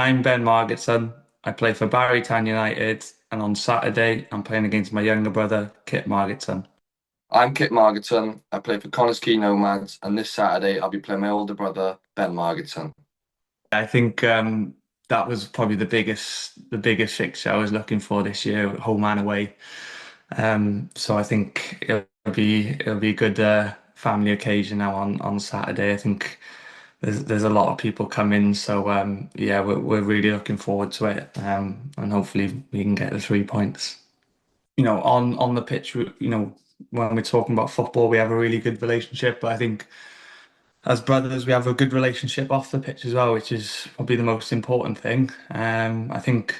I'm Ben Margetson. I play for Barrytown United, and on Saturday, I'm playing against my younger brother, Kit Margetson. I'm Kit Margetson. I play for Connah's Nomads, and this Saturday I'll be playing my older brother, Ben Margetson. I think that was probably the biggest fixture I was looking for this year, home and away. So I think it'll be a good family occasion now on Saturday. I think there's a lot of people coming, so yeah, we're really looking forward to it, and hopefully we can get the 3 points. On the pitch, when we're talking about football, we have a really good relationship. But I think as brothers, we have a good relationship off the pitch as well, which is probably the most important thing. I think,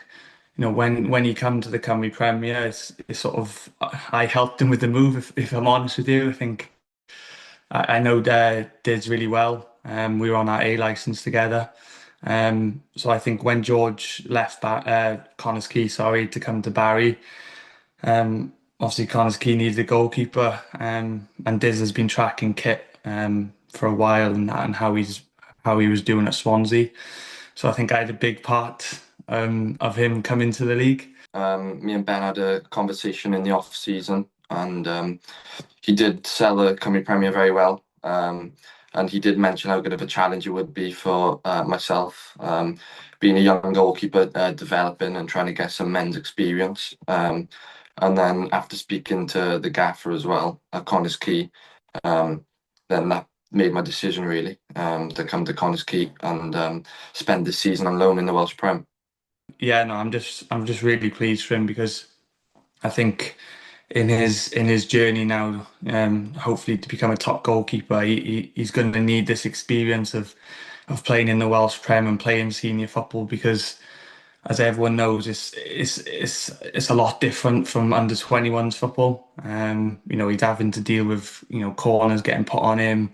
when he come to the Cymru Premier, it's sort of I helped him with the move. If I'm honest with you, I think I know Dids really well. We were on our A license together. So I think when George left Connah's Quay, sorry, to come to Barry. Obviously, Connah's Quay needed a goalkeeper, and Diz has been tracking Kit for a while and how he was doing at Swansea. So I think I had a big part of him coming to the league. Me and Ben had a conversation in the off season, and he did sell the Cymru Premier very well. And he did mention how good of a challenge it would be for myself, being a young goalkeeper, developing and trying to get some men's experience. And then after speaking to the gaffer as well at Connah's Quay, then that made my decision really to come to Connah's Quay and spend this season on loan in the Welsh Prem. Yeah, no, I'm just really pleased for him because I think in his journey now, hopefully to become a top goalkeeper, he's going to need this experience of playing in the Welsh Prem and playing senior football because, as everyone knows, it's a lot different from under 21s football. He's having to deal with corners getting put on him,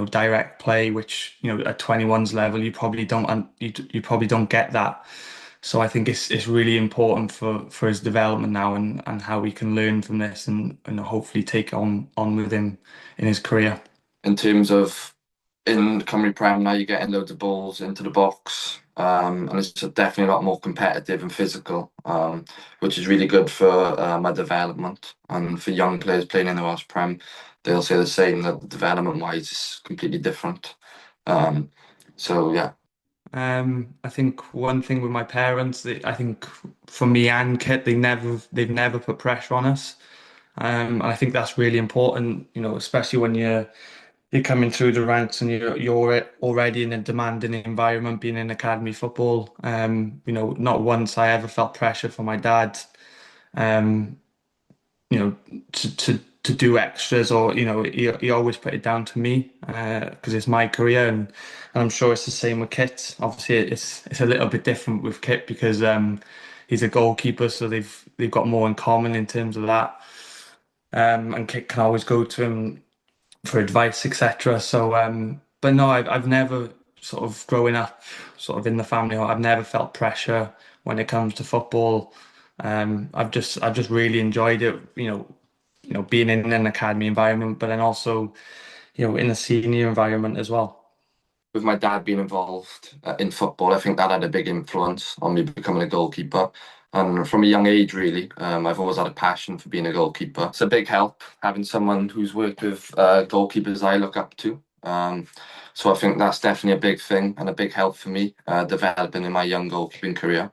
direct play, which at 21s level you probably don't get that. So I think it's really important for his development now and how we can learn from this and hopefully take on with him in his career. In terms of in Cymru Prem now, you're getting loads of balls into the box, and it's definitely a lot more competitive and physical, which is really good for my development and for young players playing in the Welsh Prem. They'll say the same that development-wise it's completely different. Um, so yeah. I think one thing with my parents, I think for me and Kit, they've never put pressure on us. And I think that's really important, especially when you're coming through the ranks and you're already in a demanding environment, being in academy football. Not once I ever felt pressure from my dad, um, to do extras or he always put it down to me because it's my career and I'm sure it's the same with Kit. Obviously, it's a little bit different with Kit because he's a goalkeeper, so they've got more in common in terms of that. And Kit can always go to him for advice, etc. So, but no, I've never sort of growing up, sort of in the family, I've never felt pressure when it comes to football. I've just really enjoyed it, being in an academy environment, but then also, in a senior environment as well. With my dad being involved in football, I think that had a big influence on me becoming a goalkeeper. And from a young age, really, I've always had a passion for being a goalkeeper. It's a big help having someone who's worked with goalkeepers I look up to. So I think that's definitely a big thing and a big help for me developing in my young goalkeeping career.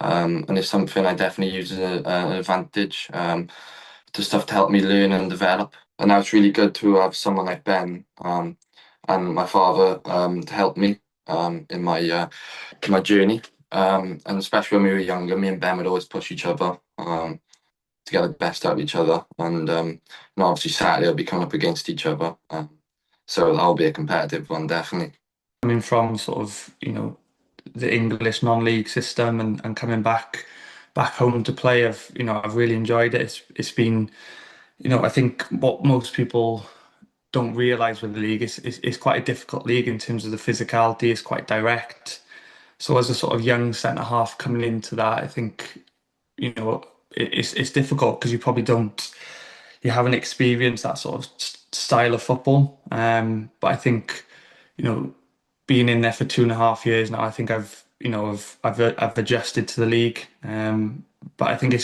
And it's something I definitely use as an advantage to stuff to help me learn and develop. And now it's really good to have someone like Ben and my father to help me in my journey. And especially when we were younger, me and Ben would always push each other to get the best out of each other. And obviously Saturday will be coming up against each other. So that'll be a competitive one, definitely. Coming from sort of, the English non-league system and coming back home to play, I've really enjoyed it. It's been, I think what most people don't realise with the league is it's quite a difficult league in terms of the physicality. It's quite direct. So as a sort of young centre half coming into that, I think it's difficult because you haven't experienced that sort of style of football. But I think being in there for 2.5 years now, I think I've adjusted to the league. But I think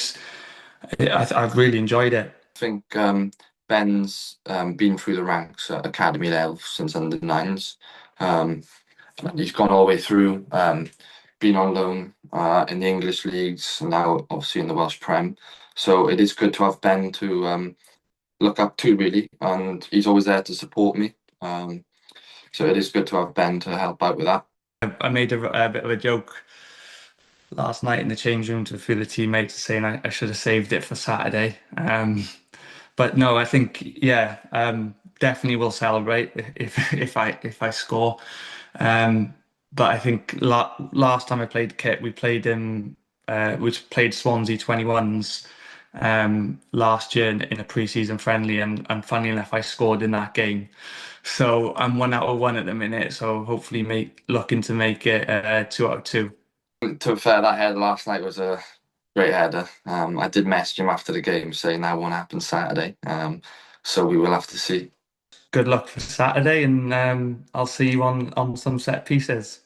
I've really enjoyed it. I think Ben's been through the ranks at academy level since under nines. Um, he's gone all the way through, been on loan in the English leagues, and now obviously in the Welsh Prem. So it is good to have Ben to look up to, really, and he's always there to support me. So it is good to have Ben to help out with that. I made a bit of a joke last night in the change room to a few of the teammates saying I should have saved it for Saturday. But no, I think yeah, definitely will celebrate if I score. Um, but I think last time I played Kit, we played in which played Swansea 21s last year in a pre-season friendly, and funnily enough, I scored in that game. So I'm 1 out of 1 at the minute. So hopefully, looking to make it 2 out of 2. To be fair, that header last night was a great header. I did message him after the game saying that won't happen Saturday. So we will have to see. Good luck for Saturday, and I'll see you on some set pieces.